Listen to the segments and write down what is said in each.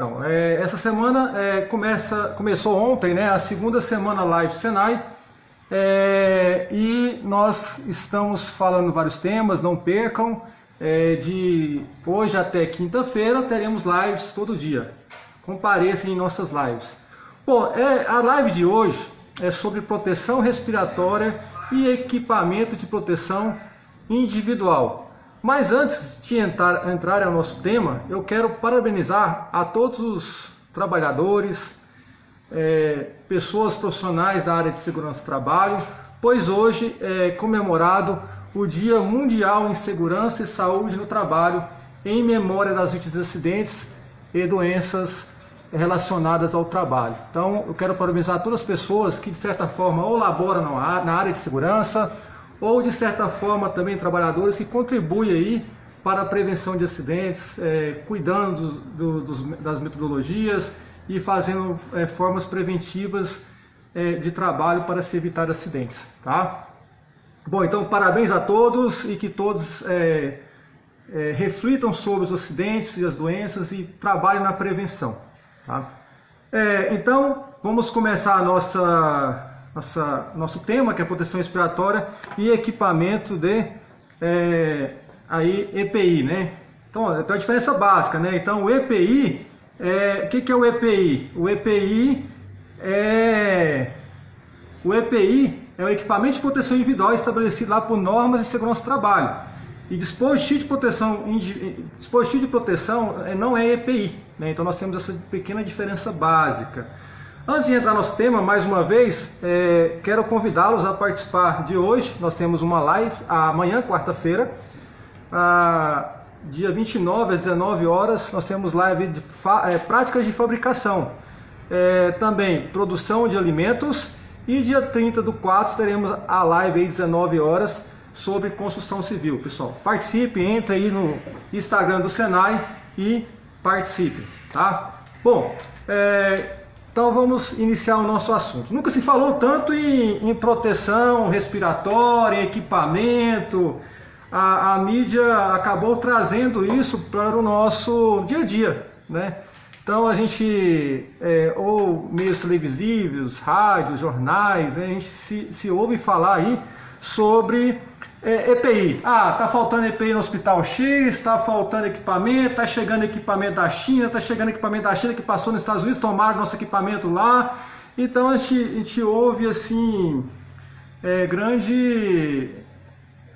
Então, essa semana começou ontem, né, a segunda semana Live Senai, e nós estamos falando vários temas, não percam, de hoje até quinta-feira teremos lives todo dia, compareçam em nossas lives. Bom, a live de hoje é sobre proteção respiratória e equipamento de proteção individual. Mas antes de entrar ao nosso tema, eu quero parabenizar a todos os trabalhadores, pessoas profissionais da área de segurança do trabalho, pois hoje é comemorado o Dia Mundial em Segurança e Saúde no Trabalho, em memória das vítimas de acidentes e doenças relacionadas ao trabalho. Então, eu quero parabenizar todas as pessoas que, de certa forma, ou laboram na área de segurança, ou de certa forma também trabalhadores que contribuem aí para a prevenção de acidentes, cuidando das metodologias e fazendo formas preventivas de trabalho para se evitar acidentes, tá? Bom, então parabéns a todos e que todos reflitam sobre os acidentes e as doenças e trabalhem na prevenção, tá? Então vamos começar nosso tema, que é proteção respiratória e equipamento de EPI, né? Então, tem a diferença básica, né? Então, o EPI, o que é o EPI? O EPI é o equipamento de proteção individual estabelecido lá por normas de segurança do trabalho. E dispositivo de proteção não é EPI, né? Então, nós temos essa pequena diferença básica. Antes de entrar no nosso tema, mais uma vez, quero convidá-los a participar de hoje. Nós temos uma live amanhã, quarta-feira, dia 29 às 19 horas, nós temos live de práticas de fabricação, também produção de alimentos, e dia 30/4 teremos a live às 19 horas sobre construção civil. Pessoal, participe, entre aí no Instagram do Senai e participe, tá? Bom, então vamos iniciar o nosso assunto. Nunca se falou tanto em proteção respiratória, em equipamento. A mídia acabou trazendo isso para o nosso dia a dia, né? Então a gente, ou meios televisivos, rádios, jornais, a gente se ouve falar aí sobre EPI. Tá faltando EPI no hospital X, está faltando equipamento, está chegando equipamento da China, está chegando equipamento da China que passou nos Estados Unidos, tomaram nosso equipamento lá. Então a gente ouve assim, grandes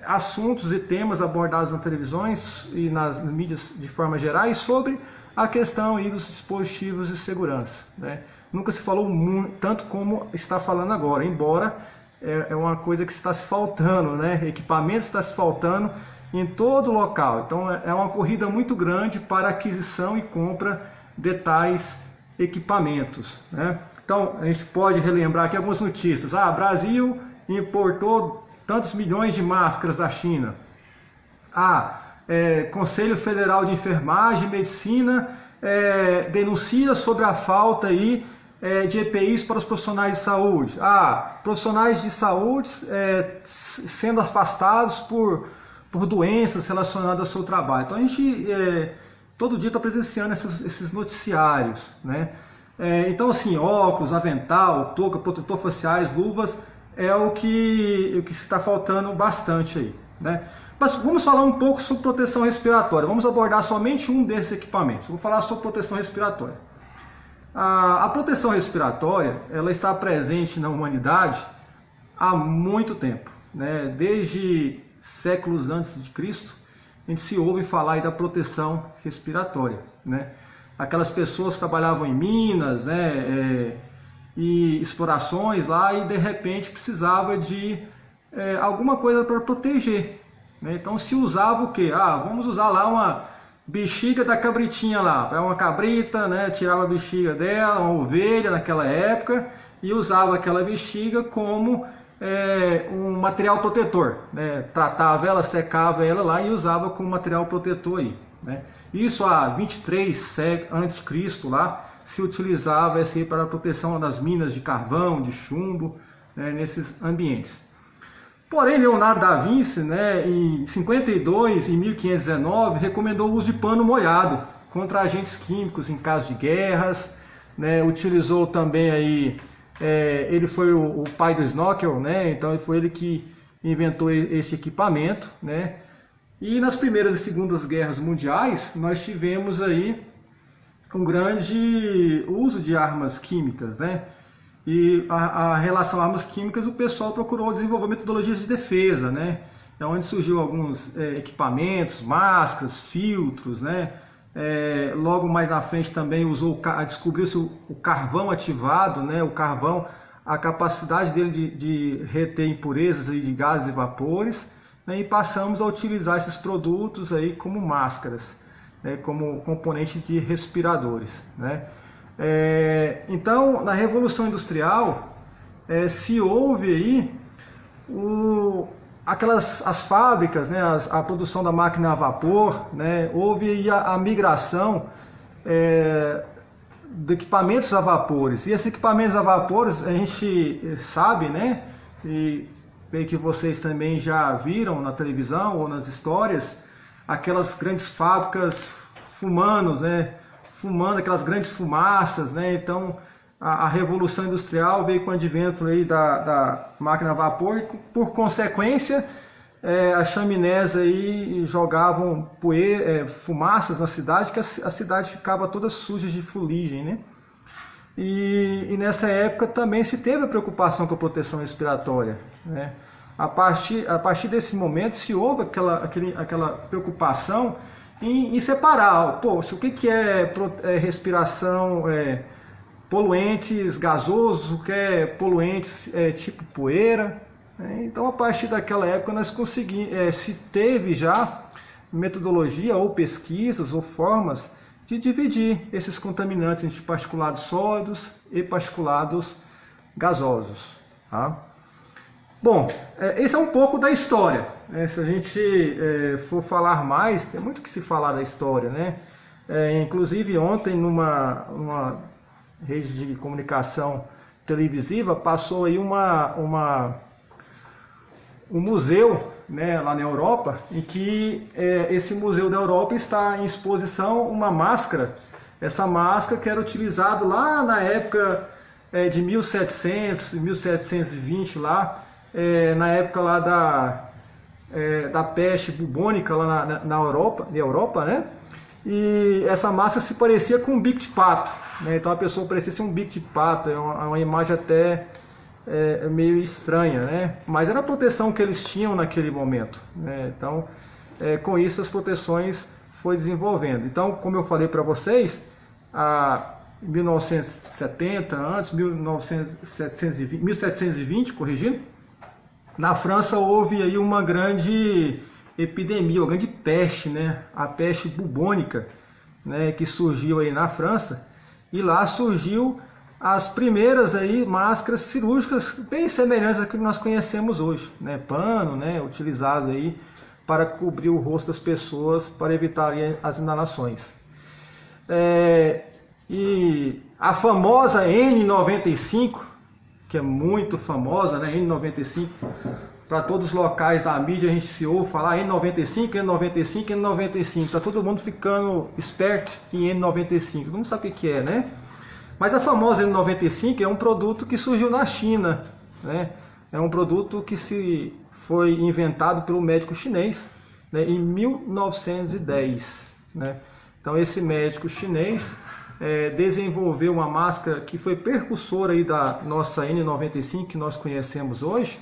assuntos e temas abordados nas televisões e nas mídias de forma geral sobre a questão aí dos dispositivos de segurança, né? Nunca se falou tanto como está falando agora, embora é uma coisa que está se faltando, né? Equipamento está se faltando em todo local. Então é uma corrida muito grande para aquisição e compra de tais equipamentos, né? Então a gente pode relembrar aqui algumas notícias. Brasil importou tantos milhões de máscaras da China. Conselho Federal de Enfermagem e Medicina denuncia sobre a falta aí de EPIs para os profissionais de saúde. Profissionais de saúde sendo afastados por doenças relacionadas ao seu trabalho. Então a gente todo dia está presenciando esses noticiários, né? Então assim, óculos, avental, touca, protetor faciais, luvas, é o que está faltando bastante aí, né? Mas vamos falar um pouco sobre proteção respiratória. Vamos abordar somente um desses equipamentos. Vou falar sobre proteção respiratória. A proteção respiratória, ela está presente na humanidade há muito tempo, né? Desde séculos antes de Cristo, a gente se ouve falar aí da proteção respiratória, né? Aquelas pessoas que trabalhavam em minas, né, e explorações lá, e de repente precisava de alguma coisa para proteger, né? Então se usava o quê? Vamos usar lá uma bexiga da cabritinha lá, uma cabrita, né? Tirava a bexiga dela, uma ovelha naquela época, e usava aquela bexiga como um material protetor, né? Tratava ela, secava ela lá e usava como material protetor aí, né? Isso há 23 séculos antes de Cristo lá se utilizava esse aí para a proteção das minas de carvão, de chumbo, né? Nesses ambientes. Porém, Leonardo da Vinci, né, em 52 e 1519, recomendou o uso de pano molhado contra agentes químicos em caso de guerras, né? Utilizou também aí, ele foi o pai do snorkel, né? Então foi ele que inventou esse equipamento, né? E nas primeiras e segundas guerras mundiais nós tivemos aí um grande uso de armas químicas, né? E a relação a armas químicas, o pessoal procurou desenvolver metodologias de defesa, né? É onde surgiu alguns equipamentos, máscaras, filtros, né? Logo mais na frente também descobriu-se o carvão ativado, né? O carvão, a capacidade dele de reter impurezas aí de gases e vapores, né? E passamos a utilizar esses produtos aí como máscaras, né? Como componente de respiradores, né? Então, na Revolução Industrial, se houve aí as fábricas, né, a produção da máquina a vapor, né, houve aí a migração de equipamentos a vapores. E esses equipamentos a vapores, a gente sabe, né, e creio que vocês também já viram na televisão ou nas histórias, aquelas grandes fábricas fumando aquelas grandes fumaças, né? Então a Revolução Industrial veio com o advento aí da máquina a vapor e, por consequência, as chaminés aí jogavam fumaças na cidade, que a cidade ficava toda suja de fuligem, né? E nessa época também se teve a preocupação com a proteção respiratória, né? A partir desse momento se houve aquela preocupação em separar, poxa, o que é respiração, poluentes gasosos, o que é poluentes tipo poeira, né? Então, a partir daquela época, nós se teve já metodologia ou pesquisas ou formas de dividir esses contaminantes entre particulados sólidos e particulados gasosos, tá? Bom, esse é um pouco da história, né? Se a gente for falar mais, tem muito que se falar da história, né? Inclusive ontem numa rede de comunicação televisiva passou aí um museu, né, lá na Europa, em que esse museu da Europa está em exposição uma máscara, essa máscara que era utilizada lá na época de 1700, 1720 lá, na época lá da peste bubônica lá na Europa, né? E essa máscara se parecia com um bico de pato, né? Então a pessoa parecia ser um bico de pato, é uma imagem até meio estranha, né? Mas era a proteção que eles tinham naquele momento, né? Então, com isso as proteções foi desenvolvendo. Então, como eu falei para vocês, em 1970, antes, 1720, corrigindo, na França houve aí uma grande epidemia, uma grande peste, né? A peste bubônica, né? Que surgiu aí na França, e lá surgiu as primeiras aí máscaras cirúrgicas bem semelhantes às que nós conhecemos hoje, né? Pano, né? Utilizado aí para cobrir o rosto das pessoas para evitar as inalações. E a famosa N95, que é muito famosa, né? N95, para todos os locais da mídia a gente se ouve falar N95, N95, N95, tá todo mundo ficando esperto em N95, não sabe o que é, né? Mas a famosa N95 é um produto que surgiu na China, né? É um produto que foi inventado pelo médico chinês, né, em 1910, né? Então esse médico chinês desenvolveu uma máscara que foi precursora aí da nossa N95 que nós conhecemos hoje.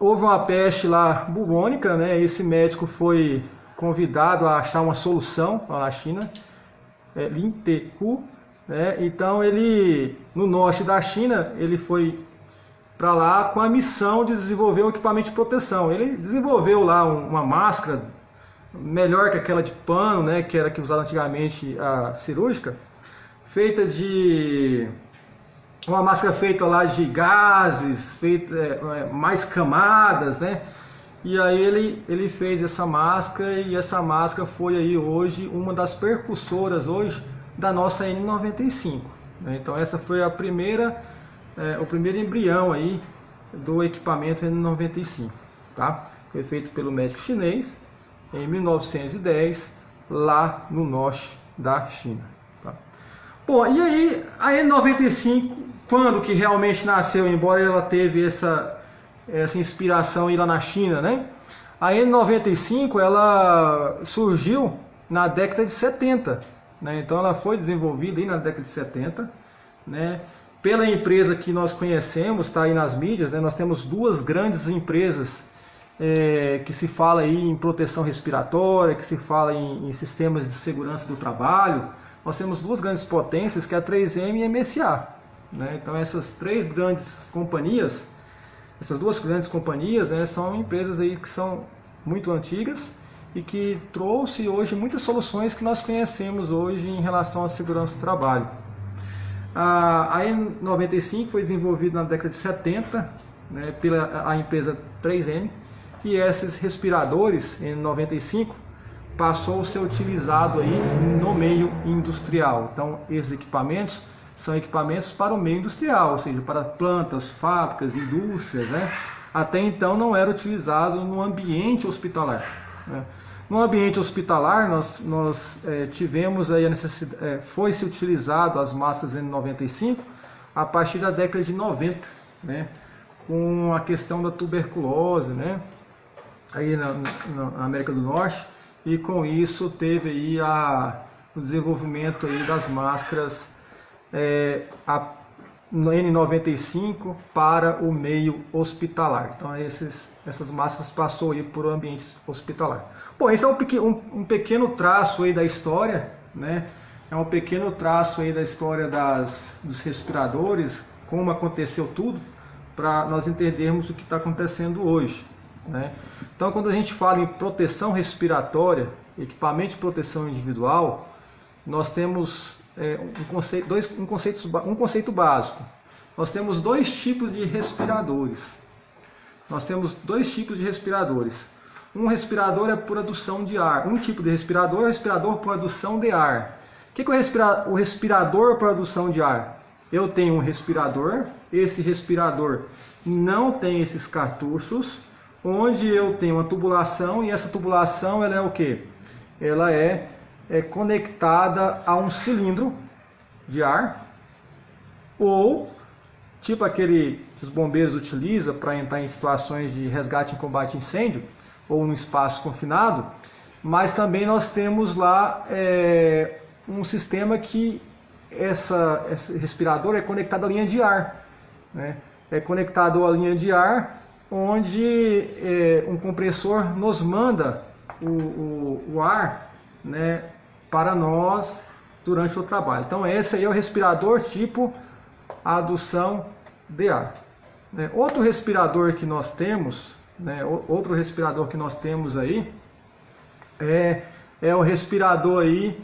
Houve uma peste lá bubônica, né? Esse médico foi convidado a achar uma solução lá na China, Lin Te-hu, né? Então ele, no norte da China, ele foi para lá com a missão de desenvolver um equipamento de proteção. Ele desenvolveu lá uma máscara melhor que aquela de pano, né, que era que usada antigamente a cirúrgica, feita de uma máscara feita lá de gases, mais camadas, né? E aí ele fez essa máscara, e essa máscara foi aí hoje uma das percussoras hoje da nossa N95, né? Então essa foi o primeiro embrião aí do equipamento N95, tá? Foi feito pelo médico chinês em 1910, lá no norte da China. Tá? Bom, e aí a N95, quando que realmente nasceu, embora ela teve essa inspiração aí lá na China, né? A N95 ela surgiu na década de 70, né? Então ela foi desenvolvida aí na década de 70, né? Pela empresa que nós conhecemos, está aí nas mídias, né? Nós temos duas grandes empresas que se fala aí em proteção respiratória, que se fala em sistemas de segurança do trabalho. Nós temos duas grandes potências, que é a 3M e a MSA, né? Então essas três grandes companhias, essas duas grandes companhias, né, são empresas aí que são muito antigas e que trouxe hoje muitas soluções que nós conhecemos hoje em relação à segurança do trabalho. A N95 foi desenvolvida na década de 70, né, pela empresa 3M, e esses respiradores N95 passou a ser utilizado aí no meio industrial. Então esses equipamentos são equipamentos para o meio industrial, ou seja, para plantas, fábricas, indústrias, né? Até então não era utilizado no ambiente hospitalar, né? No ambiente hospitalar nós tivemos aí a necessidade, foi-se utilizado as máscaras N95 a partir da década de 90, né? Com a questão da tuberculose, né? Aí na América do Norte, e com isso teve aí o desenvolvimento aí das máscaras a N95 para o meio hospitalar. Então essas máscaras passou aí por o ambiente hospitalar. Bom, esse é um pequeno traço aí da história, né? É um pequeno traço aí da história dos respiradores, como aconteceu tudo, para nós entendermos o que está acontecendo hoje, né? Então quando a gente fala em proteção respiratória, equipamento de proteção individual, nós temos um conceito básico. Nós temos dois tipos de respiradores. Um respirador é por adução de ar. Um tipo de respirador é o respirador por adução de ar. O que é o respirador por adução de ar? Eu tenho um respirador. Esse respirador não tem esses cartuchos, onde eu tenho uma tubulação, e essa tubulação ela é o quê? Ela é conectada a um cilindro de ar, ou tipo aquele que os bombeiros utilizam para entrar em situações de resgate e combate a incêndio, ou num espaço confinado. Mas também nós temos lá um sistema que esse respirador é conectado à linha de ar, né? É conectado à linha de ar, onde um compressor nos manda o ar, né, para nós durante o trabalho. Então esse aí é o respirador tipo adução de ar, né? Outro respirador que nós temos, né, aí é o respirador aí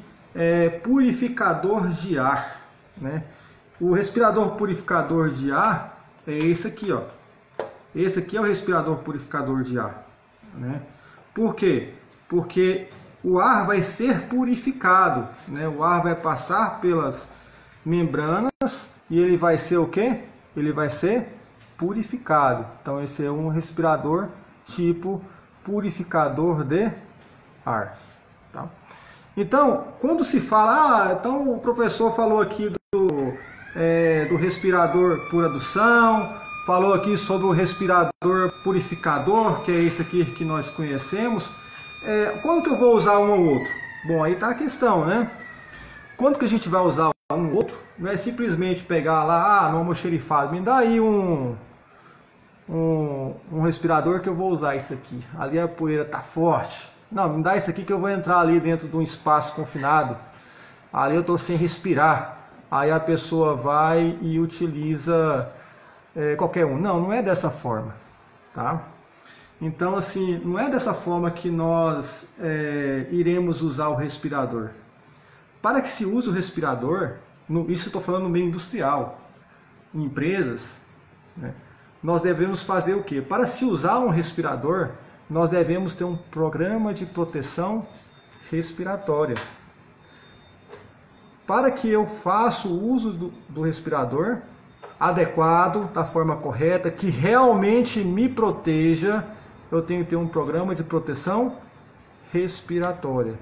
purificador de ar, né? O respirador purificador de ar é esse aqui, ó. Esse aqui é o respirador purificador de ar, né? Por quê? Porque o ar vai ser purificado, né? O ar vai passar pelas membranas e ele vai ser o quê? Ele vai ser purificado. Então esse é um respirador tipo purificador de ar, tá? Então, quando se fala, então o professor falou aqui do respirador por adução, falou aqui sobre o respirador purificador, que é esse aqui que nós conhecemos. Quando que eu vou usar um ou outro? Bom, aí está a questão, né? Quando que a gente vai usar um ou outro? Não é simplesmente pegar lá, no almoxerifado, me dá aí um respirador que eu vou usar isso aqui. Ali a poeira está forte. Não, me dá isso aqui que eu vou entrar ali dentro de um espaço confinado. Ali eu estou sem respirar. Aí a pessoa vai e utiliza qualquer um. Não, não é dessa forma, tá? Então, assim, não é dessa forma que nós iremos usar o respirador. Para que se use o respirador, isso eu estou falando no meio industrial, em empresas, né, nós devemos fazer o quê? Para se usar um respirador, nós devemos ter um programa de proteção respiratória. Para que eu faça o uso do respirador adequado, da forma correta, que realmente me proteja, eu tenho que ter um programa de proteção respiratória.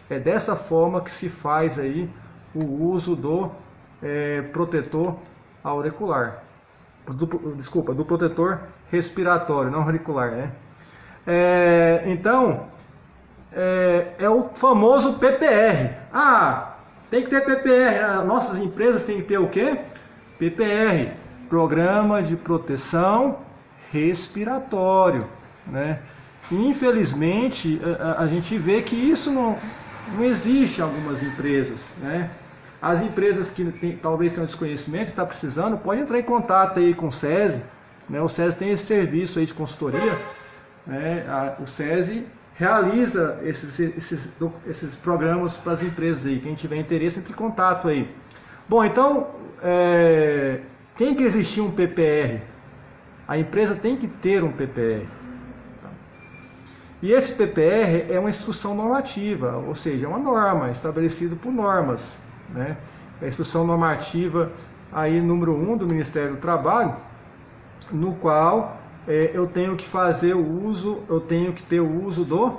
É dessa forma que se faz aí o uso do protetor auricular. Do protetor respiratório, não auricular, né? Então, é o famoso PPR. Ah, tem que ter PPR. Nossas empresas têm que ter o quê? PPR, Programa de Proteção Respiratório, né? E, infelizmente, a gente vê que isso não existe em algumas empresas, né? As empresas que talvez tenham desconhecimento e estão precisando, podem entrar em contato aí com o SESI, né? O SESI tem esse serviço aí de consultoria, né? O SESI realiza esses programas para as empresas aí. Quem tiver interesse, entre em contato aí. Bom, então, tem que existir um PPR. A empresa tem que ter um PPR. E esse PPR é uma instrução normativa, ou seja, é uma norma estabelecida por normas, né? É a instrução normativa aí número 1 do Ministério do Trabalho, no qual eu tenho que fazer o uso, eu tenho que ter o uso do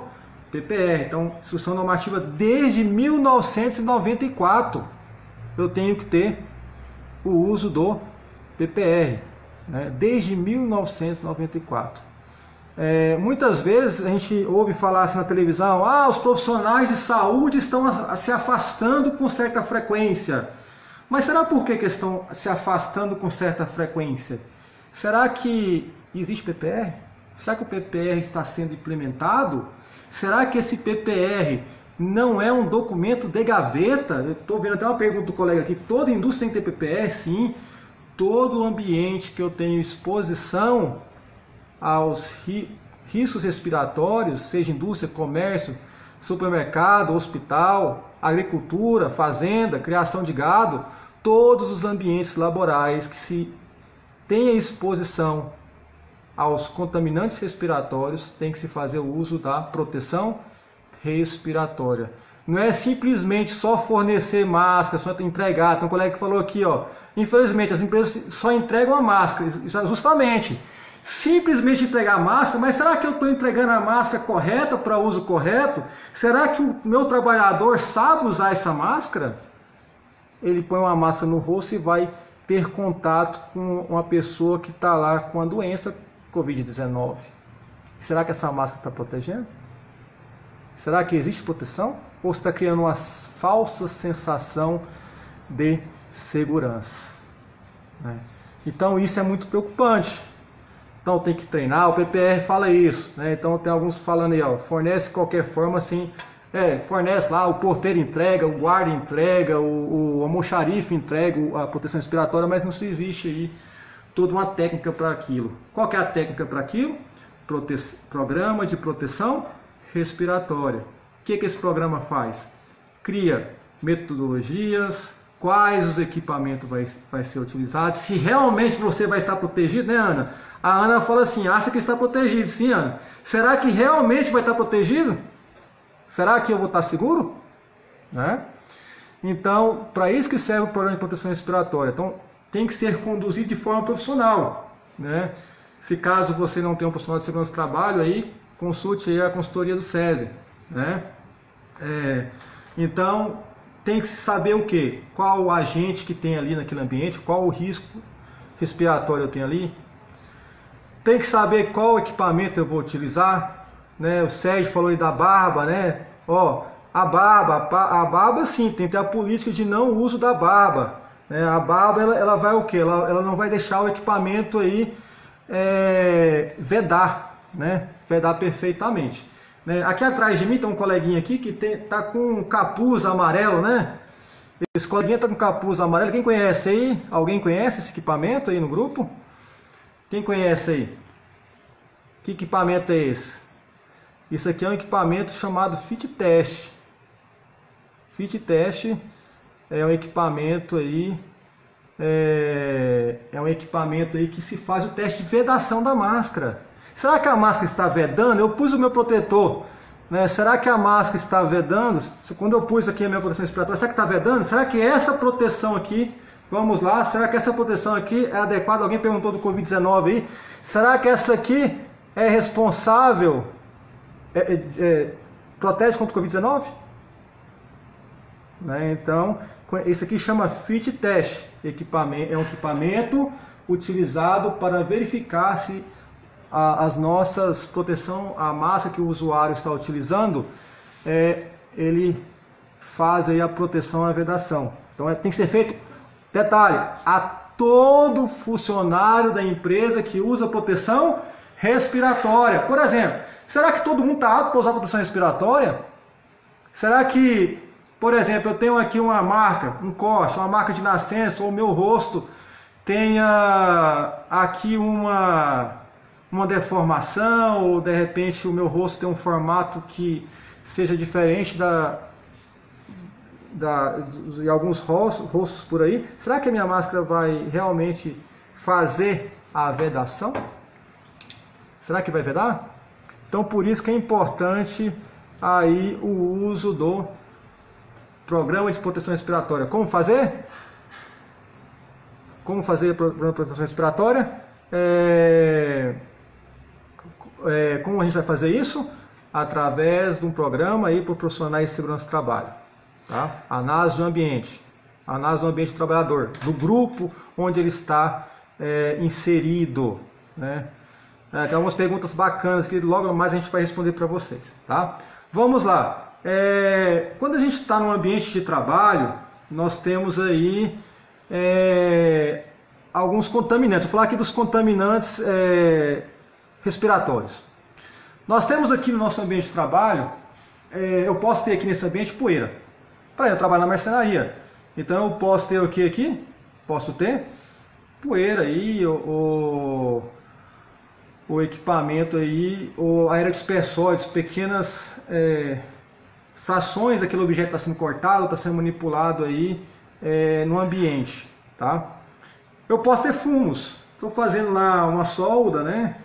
PPR. Então, instrução normativa desde 1994, eu tenho que ter o uso do PPR, né? Desde 1994. Muitas vezes a gente ouve falar assim na televisão: os profissionais de saúde estão se afastando com certa frequência. Mas será por que estão se afastando com certa frequência? Será que existe PPR? Será que o PPR está sendo implementado? Será que esse PPR não é um documento de gaveta? Eu estou vendo até uma pergunta do colega aqui: toda indústria tem que ter PPR? Sim. Todo ambiente que eu tenho exposição aos riscos respiratórios, seja indústria, comércio, supermercado, hospital, agricultura, fazenda, criação de gado, todos os ambientes laborais que se tenha exposição aos contaminantes respiratórios, tem que se fazer o uso da proteção respiratória. Não é simplesmente só fornecer máscara, só entregar. Tem um colega que falou aqui, infelizmente as empresas só entregam a máscara, justamente. Simplesmente entregar a máscara, mas será que eu estou entregando a máscara correta para uso correto? Será que o meu trabalhador sabe usar essa máscara? Ele põe uma máscara no rosto e vai ter contato com uma pessoa que está lá com a doença Covid-19. Será que essa máscara está protegendo? Será que existe proteção? Ou está criando uma falsa sensação de segurança, né? Então isso é muito preocupante. Então tem que treinar, o PPR fala isso, né? Então tem alguns falando aí, fornece de qualquer forma assim, fornece lá, o porteiro entrega, o guarda entrega, o almoxarife entrega a proteção respiratória, mas não se existe aí toda uma técnica para aquilo. Qual que é a técnica para aquilo? Programa de proteção respiratória. O que esse programa faz? Cria metodologias, quais os equipamentos vai ser utilizado, se realmente você vai estar protegido, né, Ana? A Ana fala assim: acha que está protegido. Sim, Ana. Será que realmente vai estar protegido? Será que eu vou estar seguro? Né? Então, para isso que serve o programa de proteção respiratória. Então, tem que ser conduzido de forma profissional, né? Se caso você não tem um profissional de segurança do trabalho, aí consulte aí a consultoria do SESI, né? Então, tem que saber o quê? Qual o agente que tem ali naquele ambiente, qual o risco respiratório eu tenho ali. Tem que saber qual equipamento eu vou utilizar, né? O Sérgio falou aí da barba, né? A barba sim, tem que ter a política de não uso da barba, né? A barba ela vai o quê? Ela não vai deixar o equipamento aí vedar, né? Vedar perfeitamente. Aqui atrás de mim tem um coleguinha aqui que tá com um capuz amarelo, né? Esse coleguinha tá com capuz amarelo. Quem conhece aí? Alguém conhece esse equipamento aí no grupo? Quem conhece aí? Que equipamento é esse? Isso aqui é um equipamento chamado Fit Test. Fit Test é um equipamento aí, que se faz o teste de vedação da máscara. Será que a máscara está vedando? Eu pus o meu protetor, né? Será que a máscara está vedando? Quando eu pus aqui a minha proteção respiratória, será que está vedando? Será que essa proteção aqui, vamos lá, será que essa proteção aqui é adequada? Alguém perguntou do Covid-19 aí. Será que essa aqui é responsável, protege contra o Covid-19? né? Então, esse aqui chama fit test, é um equipamento utilizado para verificar se as nossas proteção, a máscara que o usuário está utilizando, ele faz aí a proteção à vedação. Então tem que ser feito, detalhe, a todo funcionário da empresa que usa proteção respiratória. Por exemplo, será que todo mundo está apto para usar proteção respiratória? Será que, por exemplo, eu tenho aqui uma marca, um corte, uma marca de nascença, ou o meu rosto tenha aqui uma deformação, ou de repente o meu rosto tem um formato que seja diferente de alguns rostos por aí? Será que a minha máscara vai realmente fazer a vedação? Será que vai vedar? Então por isso que é importante aí o uso do programa de proteção respiratória. Como fazer? Como fazer o programa de proteção respiratória? Como a gente vai fazer isso? Através de um programa aí para profissionais de segurança do trabalho. Tá? Análise do ambiente. Análise do ambiente do trabalhador. Do grupo onde ele está inserido. Né? Tem algumas perguntas bacanas que logo mais a gente vai responder para vocês. Tá? Vamos lá. Quando a gente está num ambiente de trabalho, nós temos aí alguns contaminantes. Vou falar aqui dos contaminantes respiratórios. Nós temos aqui no nosso ambiente de trabalho, eu posso ter aqui nesse ambiente poeira. Para eu trabalhar na marcenaria. Então eu posso ter o que aqui? Posso ter poeira aí, o equipamento aí, o aerodispersórios, pequenas frações daquele objeto que está sendo cortado, está sendo manipulado aí no ambiente. Tá? Eu posso ter fumos. Estou fazendo lá uma solda, né?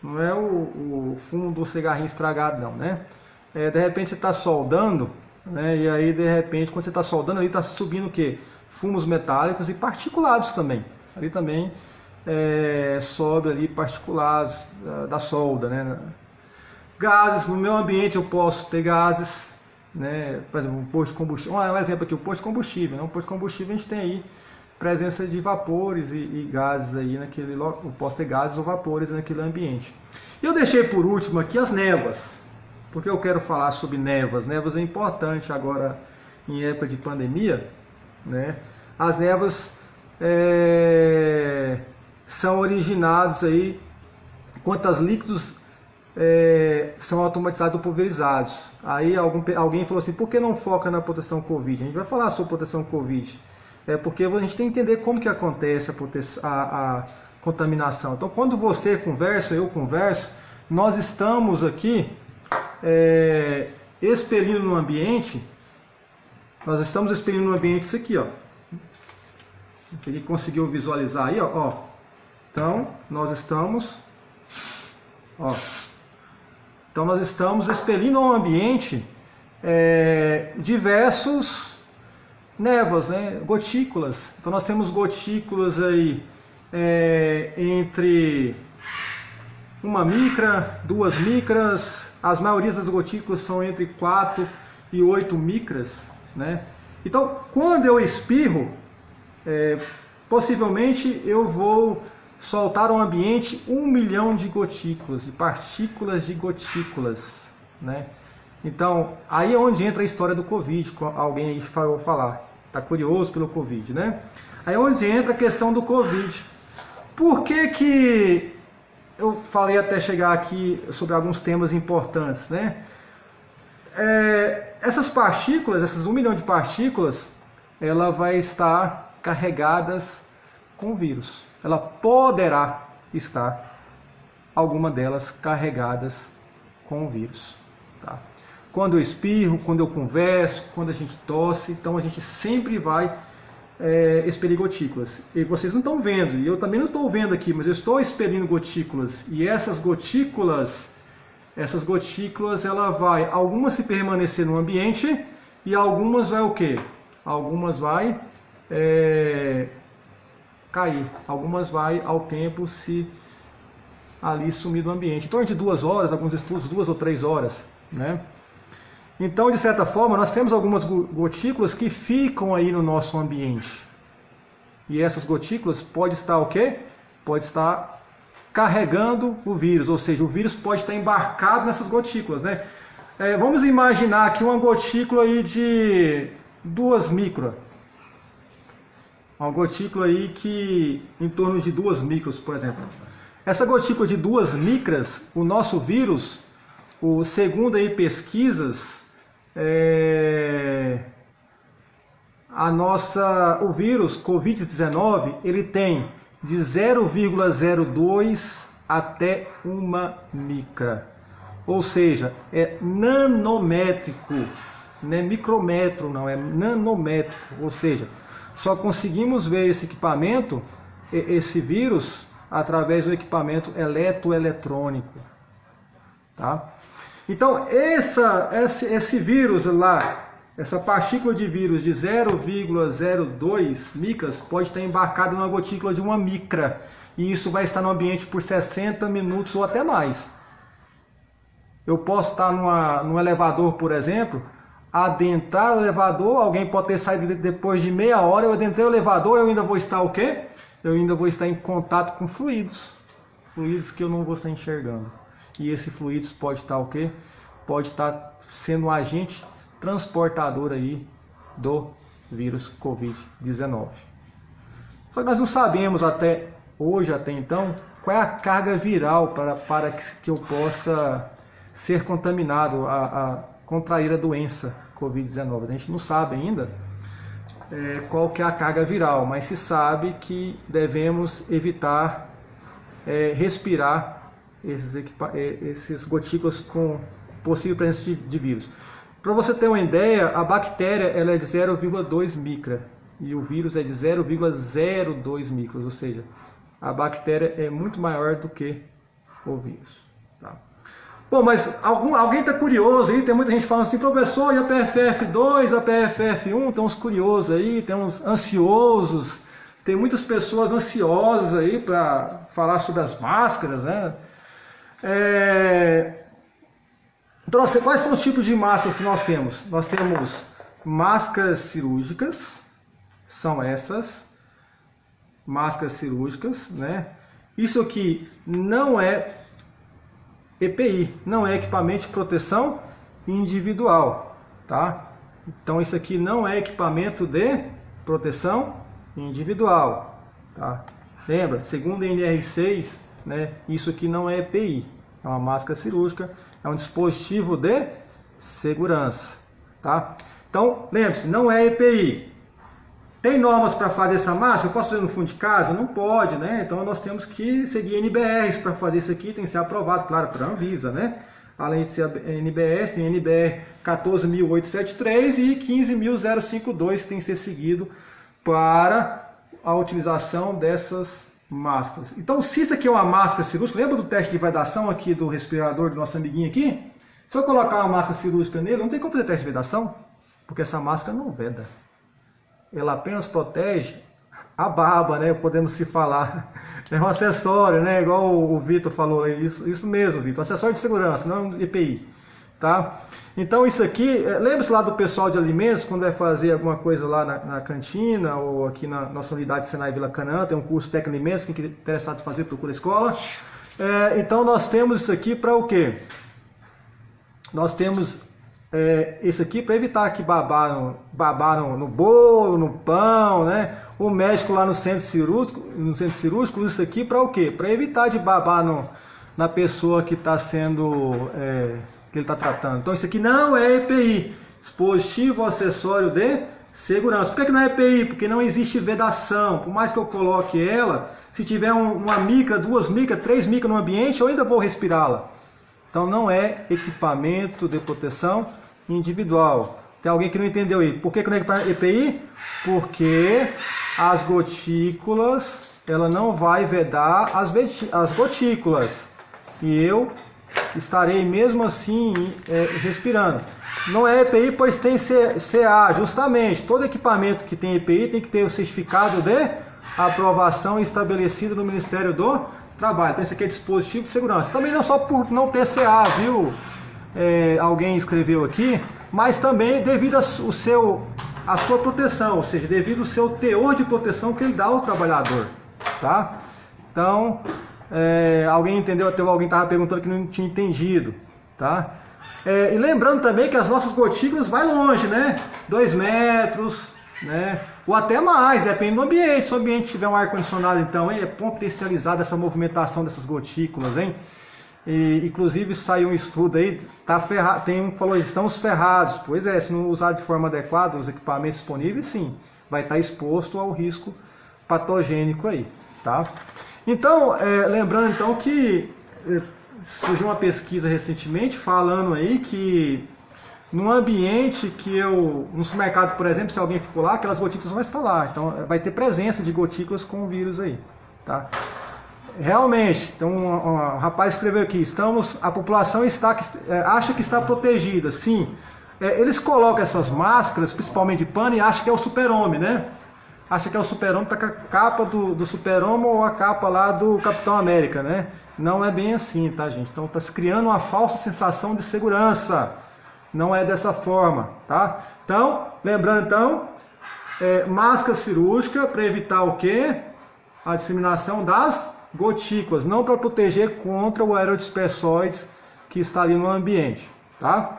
Não é o fumo do cigarrinho estragado, não, né? De repente você está soldando, né? E aí de repente quando você está soldando ali está subindo o quê? Fumos metálicos e particulados também. Ali também sobe ali particulados da solda, né? Gases, no meu ambiente eu posso ter gases, né? Por exemplo, um posto de combustível. Um exemplo aqui, o posto de combustível, né? Um posto de combustível a gente tem aí presença de vapores e gases aí naquele local. Eu posso ter gases ou vapores naquele ambiente. Eu deixei por último aqui as névoas, porque eu quero falar sobre névoas. Névoas é importante agora em época de pandemia, né? As névoas são originadas aí quanto líquidos são automatizados ou pulverizados. Aí alguém falou assim, por que não foca na proteção Covid? A gente vai falar sobre proteção Covid. Porque a gente tem que entender como que acontece a contaminação. Então, quando você conversa, eu converso, nós estamos aqui expelindo no ambiente, isso aqui, ó. Ele conseguiu visualizar aí, ó. Então, nós estamos expelindo ao ambiente diversos névoas, né? Gotículas. Então nós temos gotículas aí entre 1 micra, 2 micras, as maiorias das gotículas são entre 4 e 8 micras, né? Então quando eu espirro, possivelmente eu vou soltar ao ambiente 1 milhão de gotículas, de partículas de gotículas, né? Então, aí é onde entra a história do Covid, alguém aí falou falar, está curioso pelo Covid, né? Aí é onde entra a questão do Covid. Por que eu falei até chegar aqui sobre alguns temas importantes, né? Essas partículas, essas 1 milhão de partículas, ela vai estar carregadas com vírus. Ela poderá estar, alguma delas, carregadas com o vírus, tá? Quando eu espirro, quando eu converso, quando a gente tosse, então a gente sempre vai expelir gotículas. E vocês não estão vendo, e eu também não estou vendo aqui, mas eu estou expelindo gotículas. E essas gotículas, algumas se permanecer no ambiente e algumas vai o quê? Algumas vai cair, algumas vai ao tempo se ali sumir do ambiente. Em torno de 2 horas, alguns estudos 2 ou 3 horas, né? Então, de certa forma, nós temos algumas gotículas que ficam aí no nosso ambiente. E essas gotículas podem estar o quê? Pode estar carregando o vírus, ou seja, o vírus pode estar embarcado nessas gotículas, né? Vamos imaginar aqui uma gotícula aí de 2 micras. Uma gotícula aí que em torno de 2 micras, por exemplo. Essa gotícula de 2 micras, o nosso vírus, segundo aí pesquisas, o vírus Covid-19, ele tem de 0,02 até 1 micra. Ou seja, é nanométrico, não é micrometro, não, é nanométrico. Ou seja, só conseguimos ver esse equipamento, esse vírus, através do equipamento eletroeletrônico. Tá? Então, esse vírus lá, essa partícula de vírus de 0,02 micras pode estar embarcada numa gotícula de 1 micra. E isso vai estar no ambiente por 60 minutos ou até mais. Eu posso estar num elevador, por exemplo, adentrar o elevador, alguém pode ter saído depois de meia hora, eu adentrei o elevador, eu ainda vou estar o quê? Eu ainda vou estar em contato com fluidos. Fluidos que eu não vou estar enxergando. E esses fluidos pode estar o quê? Pode estar sendo um agente transportador aí do vírus Covid-19. Só que nós não sabemos até hoje, até então, qual é a carga viral para que eu possa ser contaminado, a contrair a doença Covid-19. A gente não sabe ainda qual que é a carga viral, mas se sabe que devemos evitar respirar esses gotículas com possível presença de vírus. Para você ter uma ideia, a bactéria ela é de 0,2 micra e o vírus é de 0,02 micras, ou seja, a bactéria é muito maior do que o vírus. Tá? Bom, mas alguém está curioso aí, tem muita gente falando assim, professor, e a PFF2, a PFF1, tem uns curiosos aí, tem uns ansiosos, tem muitas pessoas ansiosas aí para falar sobre as máscaras, né? Então, quais são os tipos de máscaras que nós temos? Nós temos máscaras cirúrgicas, são essas, máscaras cirúrgicas, né? Isso aqui não é EPI, não é equipamento de proteção individual, tá? Então isso aqui não é equipamento de proteção individual, tá? Lembra, segundo a NR6, né, isso aqui não é EPI, é uma máscara cirúrgica, é um dispositivo de segurança, tá? Então, lembre-se, não é EPI. Tem normas para fazer essa máscara? Eu posso fazer no fundo de casa? Não pode, né? Então nós temos que seguir NBRs para fazer isso aqui, tem que ser aprovado, claro, pela Anvisa, né? Além de ser NBS, tem NBR 14.873 e 15.052 que tem que ser seguido para a utilização dessas máscaras. Então, se isso aqui é uma máscara cirúrgica, lembra do teste de vedação aqui do respirador do nosso amiguinho aqui? Se eu colocar uma máscara cirúrgica nele, não tem como fazer teste de vedação, porque essa máscara não veda. Ela apenas protege a barba, né? Podemos se falar. É um acessório, né? Igual o Vitor falou, isso mesmo, Vitor. Acessório de segurança, não EPI. Tá? Então isso aqui, lembre-se lá do pessoal de alimentos, quando vai fazer alguma coisa lá na cantina, ou aqui na nossa unidade Senai Vila Canaã, tem um curso técnico de alimentos, quem é interessado em fazer, procura a escola. Então nós temos isso aqui para o quê? Nós temos isso aqui para evitar que babar no bolo, no pão, né? O médico lá no centro cirúrgico usa isso aqui para o quê? Para evitar de babar na pessoa que está sendo, que ele está tratando. Então isso aqui não é EPI, dispositivo acessório de segurança. Por que não é EPI? Porque não existe vedação. Por mais que eu coloque ela, se tiver uma micra, 2 micras, 3 micras no ambiente, eu ainda vou respirá-la. Então não é equipamento de proteção individual. Tem alguém que não entendeu aí. Por que não é EPI? Porque as gotículas, ela não vai vedar as gotículas. E eu estarei mesmo assim respirando. Não é EPI, pois tem CA, justamente. Todo equipamento que tem EPI tem que ter o certificado de aprovação estabelecido no Ministério do Trabalho. Então isso aqui é dispositivo de segurança. Também não é só por não ter CA, viu, alguém escreveu aqui, mas também devido a sua proteção, ou seja, devido ao seu teor de proteção que ele dá ao trabalhador, tá? Então, alguém entendeu, até alguém estava perguntando que não tinha entendido, tá? E lembrando também que as nossas gotículas vai longe, né? 2 metros, né? Ou até mais, depende do ambiente. Se o ambiente tiver um ar-condicionado, então, é potencializada essa movimentação dessas gotículas, hein? E, inclusive saiu um estudo aí, tem um que falou, estamos ferrados. Pois é, se não usar de forma adequada os equipamentos disponíveis, sim, vai estar exposto ao risco patogênico aí, tá? Então, lembrando então que surgiu uma pesquisa recentemente falando aí que num ambiente no supermercado, por exemplo, se alguém ficou lá, aquelas gotículas vão estar lá, então vai ter presença de gotículas com o vírus aí, tá? Realmente, então um rapaz escreveu aqui, a população acha que está protegida, sim. Eles colocam essas máscaras, principalmente de pano, e acham que é o super-homem, né? Acha que é o super-homem, tá com a capa do super-homem ou a capa lá do Capitão América, né? Não é bem assim, tá, gente? Então está se criando uma falsa sensação de segurança. Não é dessa forma, tá? Então, lembrando então, máscara cirúrgica para evitar o quê? A disseminação das gotículas, não para proteger contra o aerodispersóides que está ali no ambiente, tá?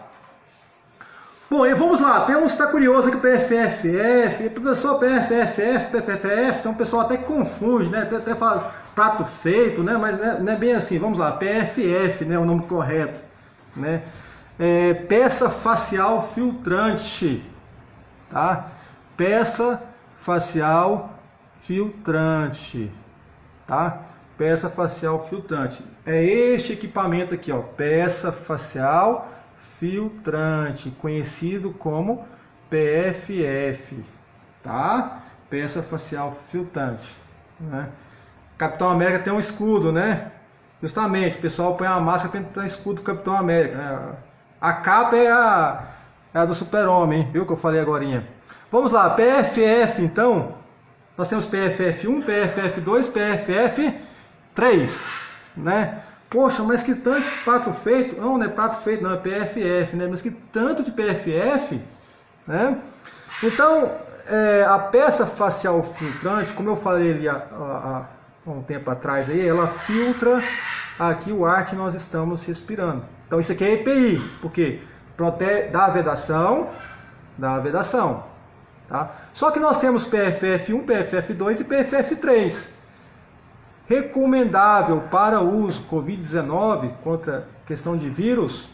Bom, e vamos lá, está curioso aqui o PFFF, professor PFFF, PPF, então o pessoal até confunde, né? Até fala prato feito, né? Mas não é bem assim, vamos lá, PFF, né? O nome correto, né? Peça facial filtrante, tá? Peça facial filtrante, tá? Peça facial filtrante. É este equipamento aqui, ó, peça facial filtrante, conhecido como PFF, tá? Peça facial filtrante, né? Capitão América tem um escudo, né? Justamente, o pessoal põe a máscara para ter o escudo do Capitão América, né? A capa é a do Super-Homem, viu que eu falei agorinha. Vamos lá, PFF então. Nós temos PFF1, PFF2, PFF3, né? Poxa, mas que tanto de prato feito? Não é prato feito, não, é PFF, né? Mas que tanto de PFF, né? Então, a peça facial filtrante, como eu falei ali há um tempo atrás, aí, ela filtra aqui o ar que nós estamos respirando. Então, isso aqui é EPI, porque protege da vedação, tá? Só que nós temos PFF1, PFF2 e PFF3. Recomendável para uso Covid-19 contra questão de vírus,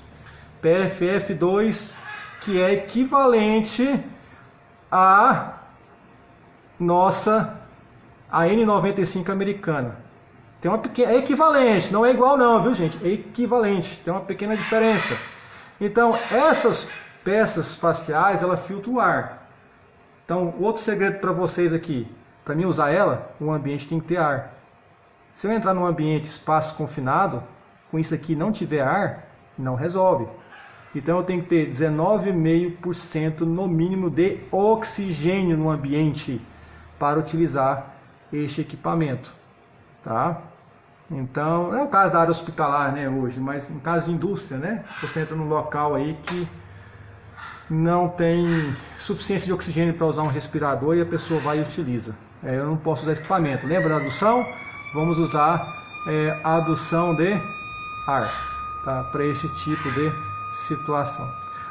PFF2, que é equivalente à nossa N95 americana. Tem uma pequena, é equivalente, não é igual não, viu gente? É equivalente, tem uma pequena diferença. Então, essas peças faciais, ela filtra o ar. Então, outro segredo para vocês aqui, para mim usar ela, o ambiente tem que ter ar. Se eu entrar num ambiente, espaço confinado, com isso aqui não tiver ar, não resolve. Então eu tenho que ter 19,5% no mínimo de oxigênio no ambiente para utilizar este equipamento, tá? Então, é o caso da área hospitalar, né, hoje, mas no caso de indústria, né, você entra num local aí que não tem suficiência de oxigênio para usar um respirador e a pessoa vai e utiliza. Eu não posso usar equipamento. Lembra da adução? Vamos usar a adução de ar, tá? Para este tipo de situação.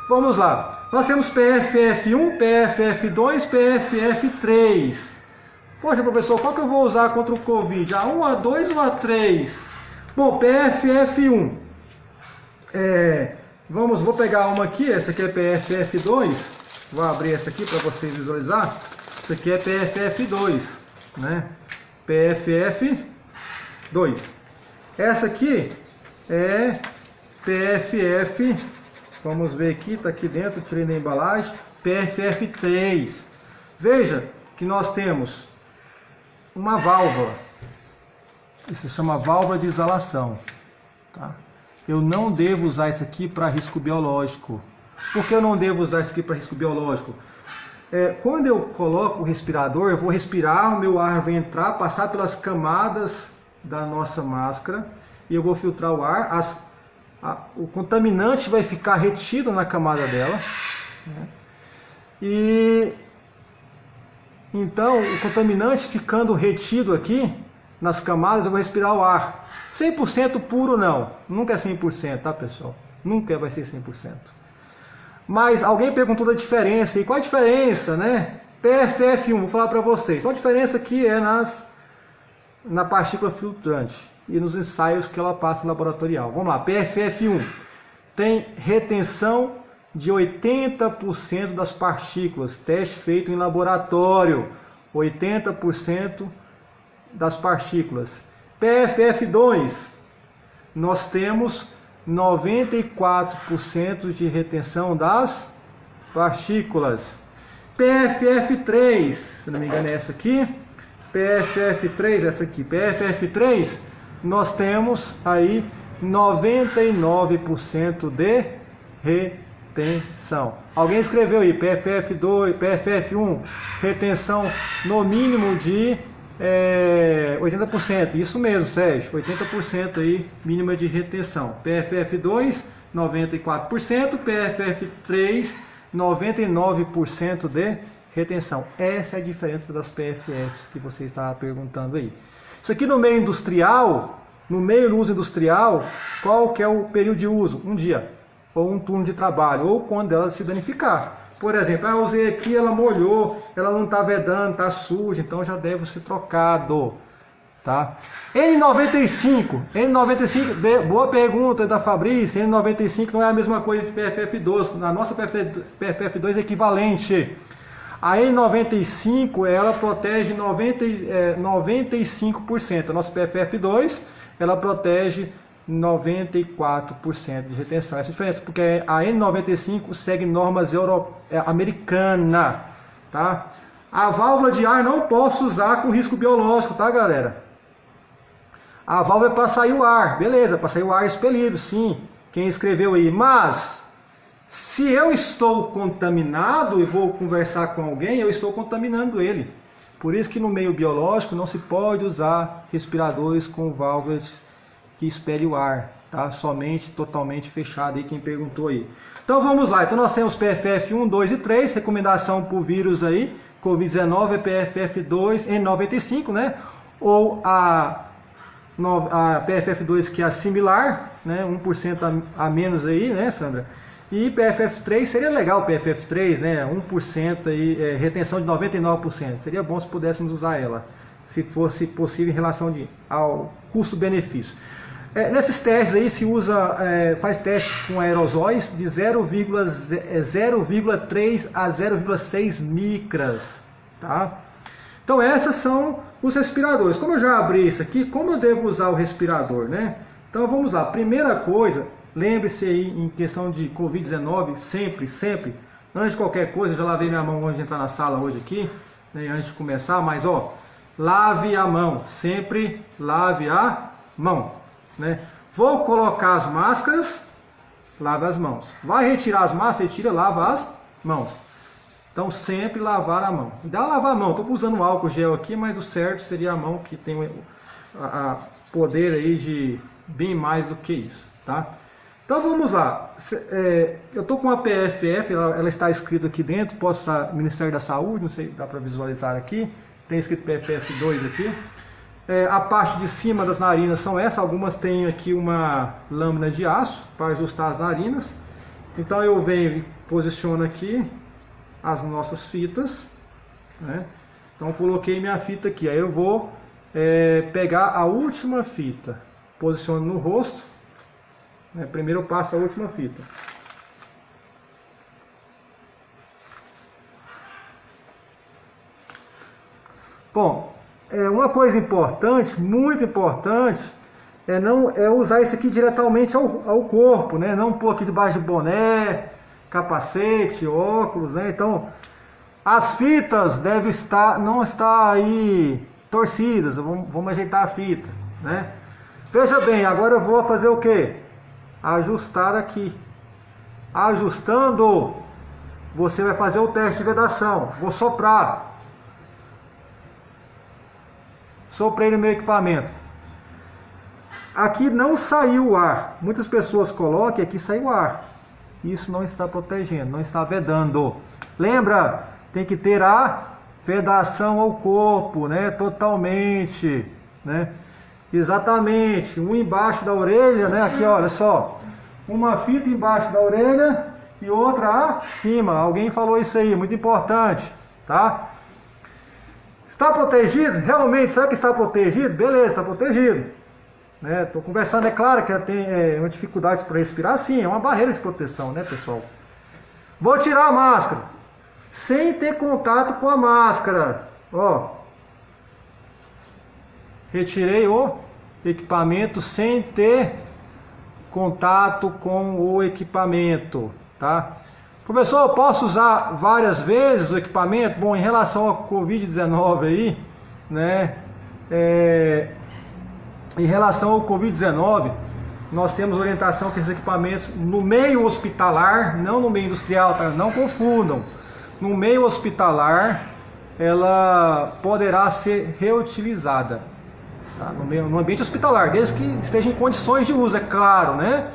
Vamos lá. Nós temos PFF1, PFF2, PFF3. Poxa, professor, qual que eu vou usar contra o Covid? A1, A2 ou A3? Bom, PFF1. Vou pegar uma aqui. Essa aqui é PFF2. Vou abrir essa aqui para vocês visualizar. Essa aqui é PFF2, né? PFF2. Essa aqui é PFF, vamos ver aqui, está aqui dentro, tirei da embalagem, PFF3. Veja que nós temos uma válvula, isso se chama válvula de exalação, tá? Eu não devo usar isso aqui para risco biológico. Por que eu não devo usar isso aqui para risco biológico? Quando eu coloco o respirador, eu vou respirar, o meu ar vai entrar, passar pelas camadas da nossa máscara e eu vou filtrar o ar. o contaminante vai ficar retido na camada dela, né? E então o contaminante ficando retido aqui nas camadas, eu vou respirar o ar. 100% puro não, nunca é 100%, tá pessoal? Nunca vai ser 100%. Mas alguém perguntou da diferença, e qual a diferença, né? PFF1, vou falar para vocês. Qual a diferença aqui é na partícula filtrante e nos ensaios que ela passa laboratorial. Vamos lá, PFF1 tem retenção de 80% das partículas, teste feito em laboratório, 80% das partículas. PFF2, nós temos 94% de retenção das partículas. PFF3, se não me engano é essa aqui, PFF3, essa aqui, PFF3, nós temos aí 99% de retenção. Alguém escreveu aí, PFF2, PFF1, retenção no mínimo de 80%. Isso mesmo, Sérgio, 80% aí, mínima de retenção. PFF2, 94%, PFF3, 99% de retenção. Essa é a diferença das PFFs que você estava perguntando aí. Isso aqui no meio industrial, no meio do uso industrial, qual que é o período de uso? Um dia, ou um turno de trabalho, ou quando ela se danificar. Por exemplo, eu usei aqui, ela molhou, ela não está vedando, está suja, então já deve ser trocado. Tá? N95, boa pergunta da Fabrício, N95 não é a mesma coisa que PFF2, na nossa PFF2 é equivalente. A N95 ela protege 95%, a nossa PFF2 ela protege 94% de retenção. Essa é a diferença, porque a N95 segue normas americanas, tá? A válvula de ar não posso usar com risco biológico, tá, galera? A válvula é para sair o ar, beleza, para sair o ar expelido, sim. Quem escreveu aí, mas se eu estou contaminado e vou conversar com alguém, eu estou contaminando ele. Por isso que no meio biológico não se pode usar respiradores com válvulas que expele o ar, tá? Somente totalmente fechado aí, quem perguntou aí. Então vamos lá, então nós temos PFF 1, 2 e 3, recomendação por vírus aí, Covid-19 é PFF2 N95, né? Ou a PFF2 que é similar, né? 1% a menos aí, né, Sandra? E PFF3 seria legal, PFF3, né? 1% aí, retenção de 99%. Seria bom se pudéssemos usar ela, se fosse possível em relação ao custo-benefício. Nesses testes aí se usa, faz testes com aerosóis de 0,3 a 0,6 micras, tá? Então essas são os respiradores. Como eu já abri isso aqui, como eu devo usar o respirador, né? Então vamos lá, primeira coisa, lembre-se aí em questão de Covid-19, sempre, antes de qualquer coisa, eu já lavei minha mão antes de entrar na sala hoje aqui, né, antes de começar, mas ó, lave a mão, sempre lave a mão, né? Vou colocar as máscaras, lave as mãos. Vai retirar as máscaras, retira, lava as mãos. Então sempre lavar a mão. Dá lavar a mão, estou usando álcool gel aqui, mas o certo seria a mão que tem o poder aí de bem mais do que isso, tá? Então vamos lá, eu estou com a PFF, ela está escrita aqui dentro, posso usar Ministério da Saúde, não sei, dá para visualizar aqui, tem escrito PFF2 aqui. A parte de cima das narinas são essas, algumas têm aqui uma lâmina de aço para ajustar as narinas. Então eu venho e posiciono aqui as nossas fitas, né? Então coloquei minha fita aqui, aí eu vou pegar a última fita, posiciono no rosto, né? Primeiro eu passo a última fita. Bom, uma coisa importante, muito importante, é usar isso aqui diretamente ao corpo, né? Não pôr aqui debaixo de boné, capacete, óculos, né? Então, as fitas devem não estar aí torcidas, vamos ajeitar a fita, né? Veja bem, agora eu vou fazer o que? Ajustar aqui. Ajustando, você vai fazer o teste de vedação. Vou soprar. Soprei no meu equipamento. aqui não saiu o ar. Muitas pessoas colocam aqui saiu o ar. Isso não está protegendo, não está vedando. Lembra, tem que ter a vedação ao corpo, né? Totalmente, né? Exatamente, um embaixo da orelha, né? Aqui, olha só, uma fita embaixo da orelha e outra acima. Alguém falou isso aí, muito importante, tá? Está protegido? Realmente, será que está protegido? Beleza, está protegido. Estou conversando, é claro que tem uma dificuldade para respirar, sim, é uma barreira de proteção, né, pessoal? Vou tirar a máscara, sem ter contato com a máscara, ó. Retirei o equipamento sem ter contato com o equipamento, tá? Professor, eu posso usar várias vezes o equipamento? Bom, em relação ao Covid-19 aí, né, em relação ao Covid-19, nós temos orientação que esses equipamentos no meio hospitalar, não no meio industrial, tá? Não confundam. No meio hospitalar, ela poderá ser reutilizada, tá? No ambiente hospitalar, desde que esteja em condições de uso, é claro, né?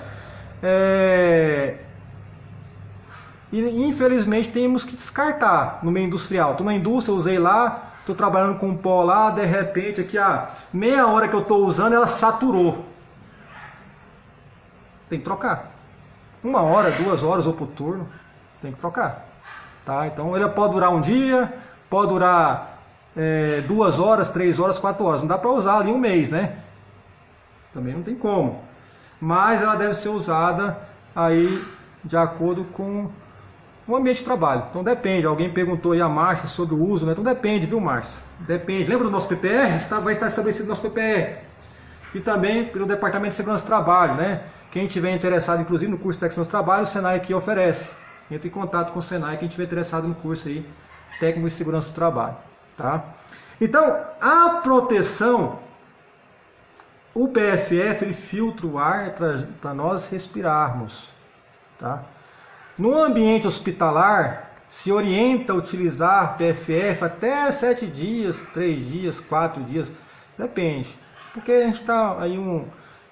E infelizmente temos que descartar no meio industrial. Estou na indústria, usei lá, estou trabalhando com pó lá, de repente aqui a meia hora que eu estou usando ela saturou. Tem que trocar. 1 hora, 2 horas ou por turno, tem que trocar. Tá? Então ele pode durar um dia, pode durar 2 horas, 3 horas, 4 horas. Não dá para usar ali um mês, né? Também não tem como. Mas ela deve ser usada aí de acordo com o ambiente de trabalho. Então depende. Alguém perguntou aí a Márcia sobre o uso, né? Então depende, viu, Márcia? Depende. Lembra do nosso PPR? Vai estar estabelecido no nosso PPR. E também pelo Departamento de Segurança do Trabalho, né? Quem tiver interessado, inclusive, no curso de Técnico de Segurança do Trabalho, o Senai aqui oferece. Entre em contato com o Senai, quem tiver interessado no curso aí, Técnico de Segurança do Trabalho, tá? Então, a proteção, o PFF, ele filtra o ar para nós respirarmos, tá? No ambiente hospitalar, se orienta a utilizar PFF até 7 dias, 3 dias, 4 dias, depende. Porque a gente está aí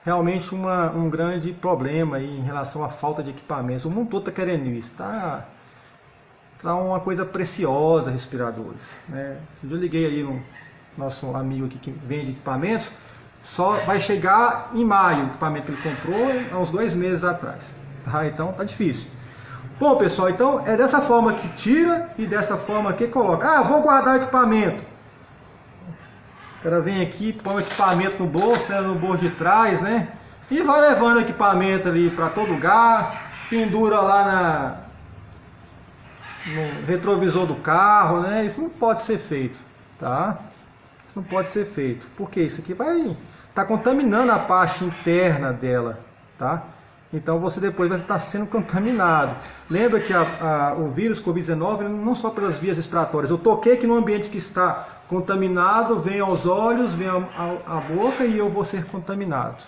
realmente um grande problema aí em relação à falta de equipamentos. O mundo todo está querendo isso, tá uma coisa preciosa, respiradores, né? Eu liguei aí no nosso amigo aqui que vende equipamentos, só vai chegar em maio o equipamento que ele comprou há uns 2 meses atrás, tá? Então tá difícil. Bom, pessoal, então é dessa forma que tira e dessa forma que coloca. Ah, vou guardar o equipamento. O cara vem aqui, põe o equipamento no bolso, né, no bolso de trás, né? E vai levando o equipamento ali para todo lugar, pendura lá no retrovisor do carro, né? Isso não pode ser feito, tá? Isso não pode ser feito. Porque isso aqui vai estar contaminando a parte interna dela, tá? Então você depois vai estar sendo contaminado. Lembra que o vírus Covid-19 não só pelas vias respiratórias. Eu toquei aqui no ambiente que está contaminado, vem aos olhos, vem à boca e eu vou ser contaminado,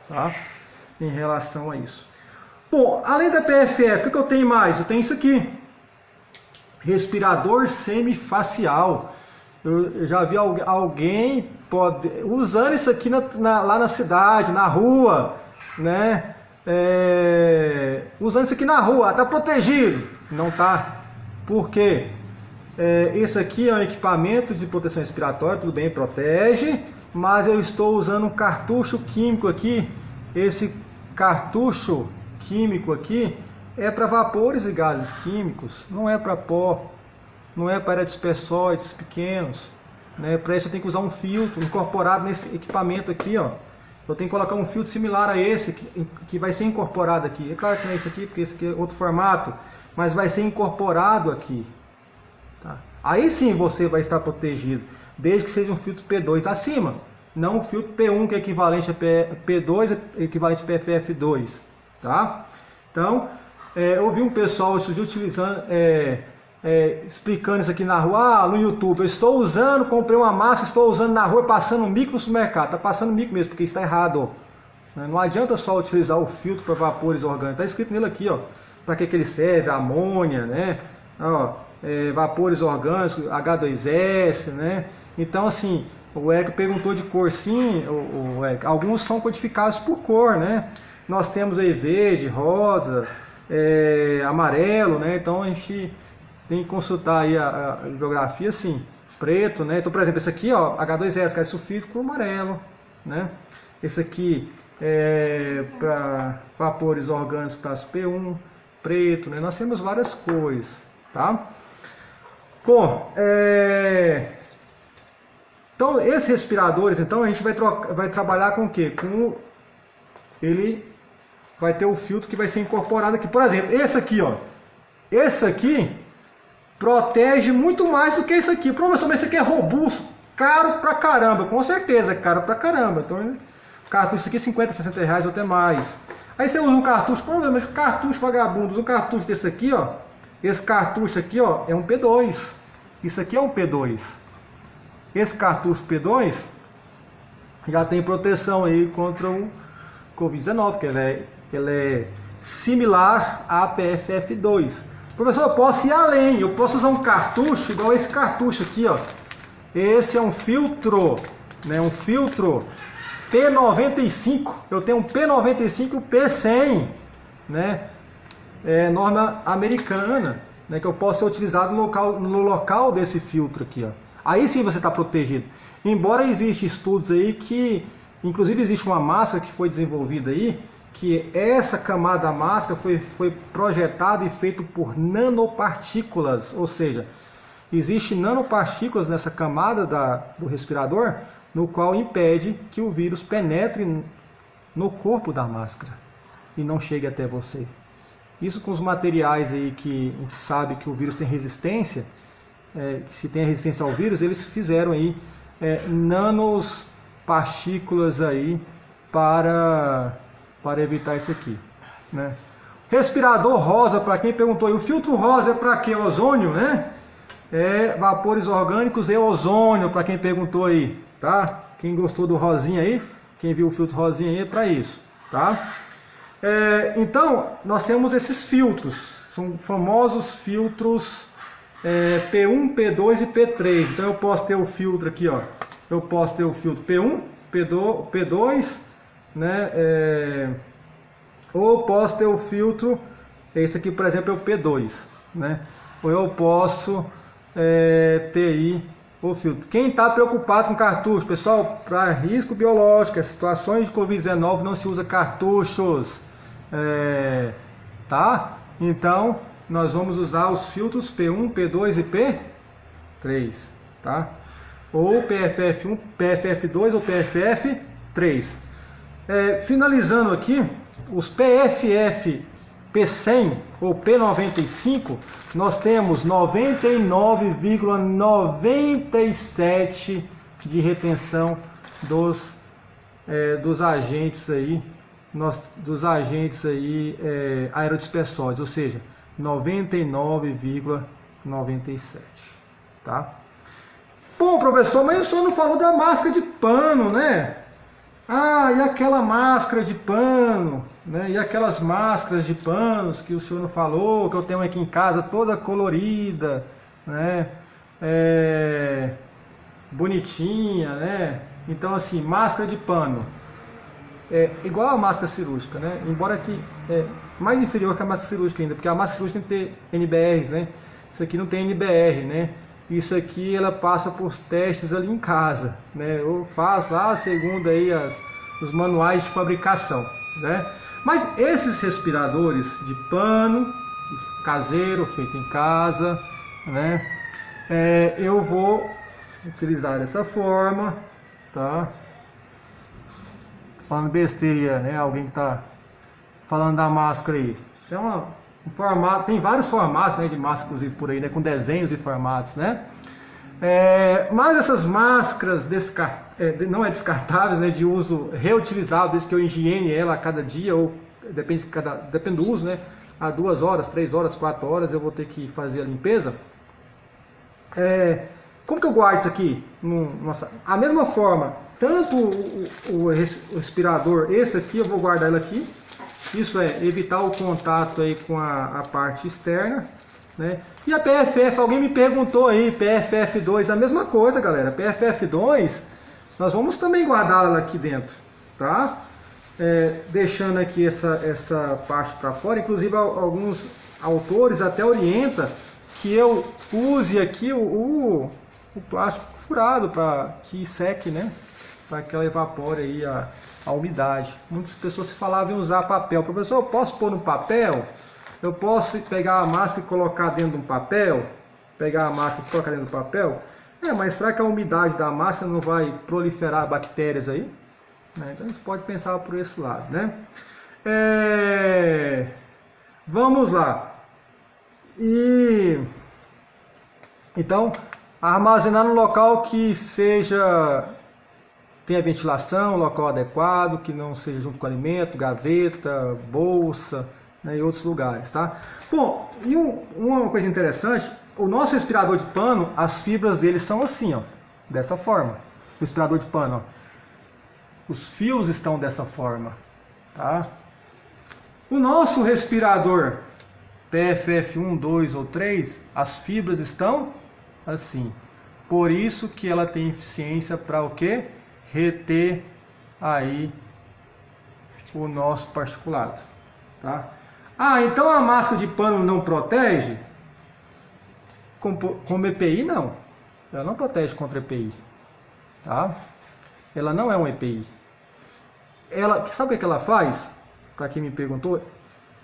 tá? Em relação a isso. Bom, além da PFF, o que eu tenho mais? Eu tenho isso aqui. Respirador semifacial. Eu já vi alguém usando isso aqui lá na cidade, na rua, né? Usando isso aqui na rua, está protegido? Não está. Por quê? Esse aqui é um equipamento de proteção respiratória, tudo bem, protege, mas eu estou usando um cartucho químico aqui. Esse cartucho químico aqui é para vapores e gases químicos, não é para pó, não é para dispersóides pequenos, né? Para isso eu tenho que usar um filtro incorporado nesse equipamento aqui, ó. Eu tenho que colocar um filtro similar a esse, que vai ser incorporado aqui. É claro que não é esse aqui, porque esse aqui é outro formato, mas vai ser incorporado aqui. Tá? Aí sim você vai estar protegido, desde que seja um filtro P2 acima, não um filtro P1, que é equivalente a P2, equivalente a PFF2. Tá? Então, eu vi um pessoal utilizando, explicando isso aqui na rua, no YouTube. Eu estou usando, comprei uma máscara, estou usando na rua, passando mico no supermercado. Está passando mico mesmo, porque está errado. Ó. Não adianta só utilizar o filtro para vapores orgânicos. Está escrito nele aqui, ó, para que ele serve, a amônia, né? Ó, vapores orgânicos, H2S, né? Então, assim, o Érico perguntou de cor, sim, alguns são codificados por cor, né? Nós temos aí verde, rosa, amarelo, né? Então a gente tem que consultar aí a bibliografia, assim, preto, né? Então, por exemplo, esse aqui, ó, H2S, gás sulfídrico amarelo, né? Esse aqui é para vapores orgânicos, classe P1, preto, né? Nós temos várias cores, tá? Bom, então esses respiradores, então a gente vai trabalhar com o quê? Ele vai ter o filtro que vai ser incorporado aqui. Por exemplo, esse aqui, ó. Esse aqui protege muito mais do que esse aqui. Professor, mas esse aqui é robusto, caro pra caramba. Com certeza, é caro pra caramba. Então, cartucho aqui 50, 60 reais ou até mais. Aí você usa um cartucho, problema, mas cartucho vagabundo, usa um cartucho desse aqui, ó. Esse cartucho aqui, ó, é um P2. Isso aqui é um P2. Esse cartucho P2 já tem proteção aí contra o Covid-19, que ele é similar à PFF2. Professor, eu posso ir além, eu posso usar um cartucho igual esse cartucho aqui, ó. Esse é um filtro, né? Um filtro P95. Eu tenho um P95 P100, né? Norma americana, né? Que eu posso ser utilizado no local desse filtro aqui, ó. Aí sim você está protegido. Embora existam estudos aí que, inclusive existe uma máscara que foi desenvolvida aí, que essa camada da máscara foi projetada e feita por nanopartículas, ou seja, existe nanopartículas nessa camada do respirador, no qual impede que o vírus penetre no corpo da máscara e não chegue até você. Isso com os materiais aí que a gente sabe que o vírus tem resistência, se tem resistência ao vírus, eles fizeram aí nanopartículas aí para evitar isso aqui, né? Respirador rosa, para quem perguntou, e o filtro rosa é para quê? Ozônio, né? Vapores orgânicos e ozônio, para quem perguntou aí, tá? Quem gostou do rosinha aí, quem viu o filtro rosinha aí, é para isso, tá? Então, nós temos esses filtros, são famosos filtros P1, P2 e P3. Então eu posso ter o filtro aqui, ó. Eu posso ter o filtro P1, P2, né? Ou posso ter o filtro, esse aqui, por exemplo, é o P2, né? Ou eu posso ter aí o filtro. Quem está preocupado com cartucho, pessoal, para risco biológico, situações de Covid-19 não se usa cartuchos, tá? Então nós vamos usar os filtros P1, P2 e P3, tá? Ou PFF1, PFF2 ou PFF3. Finalizando aqui, os PFF P100 ou P95, nós temos 99,97% de retenção dos agentes aí, aerodispersóides, ou seja, 99,97%, tá? Bom, professor, mas o senhor não falou da máscara de pano, né? Ah, e aquela máscara de pano, né? E aquelas máscaras de panos que o senhor não falou, que eu tenho aqui em casa toda colorida, né? Bonitinha, né? Então, assim, máscara de pano igual a máscara cirúrgica, né? Embora que mais inferior que a máscara cirúrgica ainda, porque a máscara cirúrgica tem que ter NBRs, né? Isso aqui não tem NBR, né? Isso aqui ela passa por testes ali em casa, né? Eu faço lá segundo aí os manuais de fabricação, né? Mas esses respiradores de pano, caseiro, feito em casa, né? Eu vou utilizar dessa forma, tá? Falando besteira, né? Alguém que tá falando da máscara aí. Tem vários formatos, né, de máscara, inclusive, por aí, né, com desenhos e formatos, né? Mas essas máscaras não descartáveis, né, de uso reutilizável, desde que eu higiene ela a cada dia, ou depende do uso, né? A 2 horas, 3 horas, 4 horas eu vou ter que fazer a limpeza. Como que eu guardo isso aqui? A mesma forma, tanto o respirador, esse aqui eu vou guardar ele aqui. Isso evitar o contato aí com a parte externa, né? E a PFF, alguém me perguntou aí, PFF2, a mesma coisa, galera. PFF2, nós vamos também guardá-la aqui dentro, tá? Deixando aqui essa parte para fora. Inclusive alguns autores até orientam que eu use aqui o plástico furado para que seque, né? Para que ela evapore aí a umidade. Muitas pessoas falavam em usar papel. Professor, eu posso pôr no papel? Eu posso pegar a máscara e colocar dentro de um papel? Pegar a máscara e colocar dentro do papel? Mas será que a umidade da máscara não vai proliferar bactérias aí? Então a gente pode pensar por esse lado, né? Vamos lá. Então, armazenar no local que tenha ventilação, local adequado, que não seja junto com alimento, gaveta, bolsa, né, e outros lugares, tá? Bom, e uma coisa interessante, o nosso respirador de pano, as fibras dele são assim, ó, dessa forma. O respirador de pano, ó. Os fios estão dessa forma, tá? O nosso respirador PFF 1, 2 ou 3, as fibras estão assim. Por isso que ela tem eficiência para o quê? Reter aí o nosso particulado, tá? Então a máscara de pano não protege? Com EPI não. Ela não protege contra EPI, tá? Ela não é um EPI. Sabe o que ela faz? Para quem me perguntou,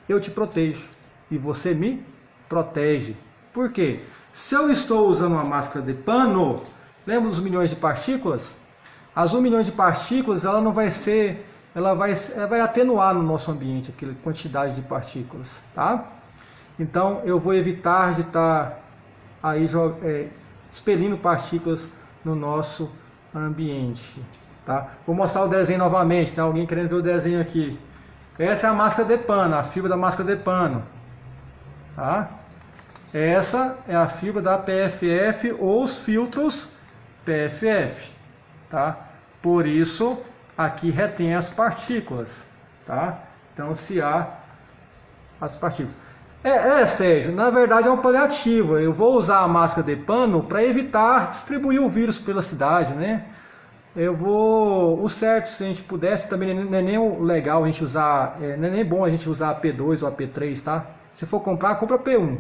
eu te protejo e você me protege. Por quê? Se eu estou usando uma máscara de pano, lembra dos milhões de partículas? As 1 milhão de partículas, ela não vai ser, ela vai atenuar no nosso ambiente aquela quantidade de partículas, tá? Então eu vou evitar de estar aí expelindo partículas no nosso ambiente, tá? Vou mostrar o desenho novamente, tem alguém querendo ver o desenho aqui. Essa é a máscara de pano, a fibra da máscara de pano, tá? Essa é a fibra da PFF ou os filtros PFF, tá? Por isso aqui retém as partículas, tá? Então se há as partículas. Sérgio, na verdade é um paliativo. Eu vou usar a máscara de pano para evitar distribuir o vírus pela cidade, né? O certo, se a gente pudesse, também não é nem o legal a gente usar, não é nem bom a gente usar a P2 ou a P3, tá? Se for comprar, compra P1.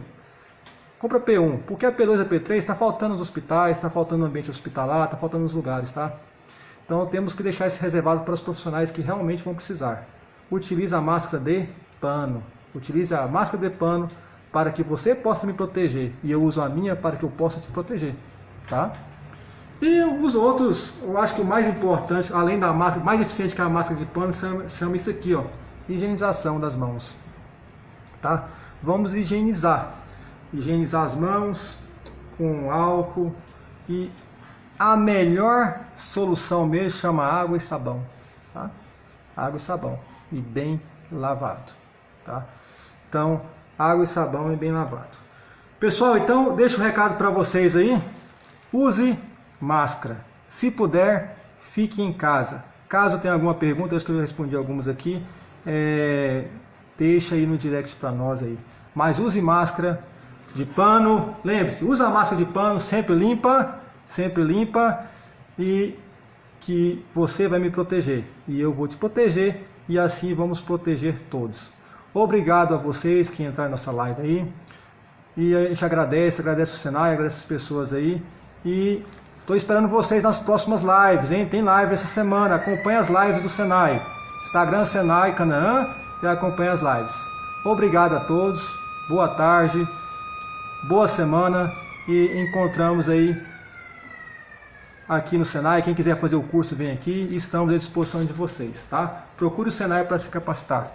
Compra P1, porque a P2 e a P3 está faltando nos hospitais, está faltando no ambiente hospitalar, está faltando nos lugares, tá? Então temos que deixar isso reservado para os profissionais que realmente vão precisar. Utilize a máscara de pano. Utilize a máscara de pano para que você possa me proteger. E eu uso a minha para que eu possa te proteger, tá? E os outros, eu acho que o mais importante, além da máscara, mais eficiente que a máscara de pano, chama isso aqui, ó, higienização das mãos, tá? Vamos higienizar as mãos com álcool, e a melhor solução mesmo chama água e sabão, tá? Água e sabão e bem lavado, tá? Então, água e sabão e bem lavado. Pessoal, então deixo um recado para vocês aí. Use máscara. Se puder, fique em casa. Caso tenha alguma pergunta, acho que eu já respondi algumas aqui, deixa aí no direct para nós aí. Mas use máscara de pano. Lembre-se, usa a máscara de pano sempre limpa, e que você vai me proteger e eu vou te proteger, e assim vamos proteger todos. Obrigado a vocês que entraram nessa live aí, e a gente agradece o Senai, agradece as pessoas aí, e estou esperando vocês nas próximas lives, hein? Tem live essa semana, acompanhe as lives do Senai, Instagram Senai Canaã, e acompanhe as lives. Obrigado a todos, boa tarde, boa semana, e encontramos aí aqui no Senai. Quem quiser fazer o curso vem aqui, e estamos à disposição de vocês, tá? Procure o Senai para se capacitar.